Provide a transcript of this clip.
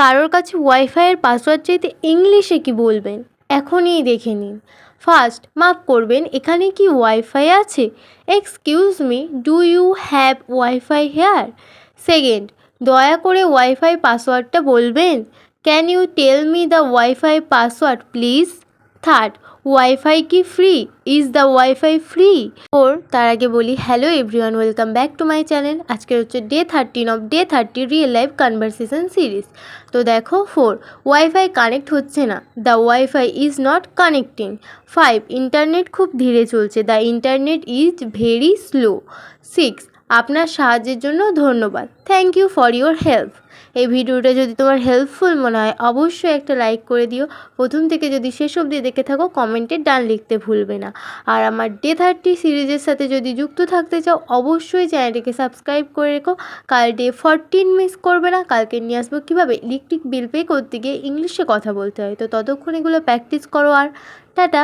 কারোর কাছে ওয়াইফাইয়ের পাসওয়ার্ড চাইতে ইংলিশে কি বলবেন? এখনই দেখে নিন। ফার্স্ট, মাফ করবেন, এখানে কি ওয়াইফাই আছে? Excuse me, do you have wifi here? Second, দয়া করে ওয়াইফাই পাসওয়ার্ডটা বলবেন? Can you tell me the wifi password please? Third, wifi কি free? Is the wifi free? তার আগে বলি hello everyone, welcome back to my channel. আজকের হচ্ছে day 13 of day 30 real life conversation series. তো দেখো, 4, ওয়াইফাই কানেক্ট হচ্ছে না, the wifi is not connecting. 5, internet খুব ধীরে চলছে, the internet is very slow. 6, আপনার সাহায্যের জন্য ধন্যবাদ, thank you for your help. এই ভিডিওটা যদি তোমার হেল্পফুল মনে হয় অবশ্যই একটা লাইক করে দিও। প্রথম থেকে যদি শেষ অবধি দেখে থাকো কমেন্টে ডান লিখতে ভুলবে না। আর আমার ডে 30 সিরিজের সাথে যদি যুক্ত থাকতে চাও অবশ্যই চ্যানেলটিকে সাবস্ক্রাইব করে রেখো। কাল ডে 14 মিস করবে না। কালকে নিয়ে আসবো কীভাবে ইলেকট্রিক বিল পে করতে গিয়ে ইংলিশে কথা বলতে হয়। তো ততক্ষণ এগুলো প্র্যাকটিস করো আর টাটা।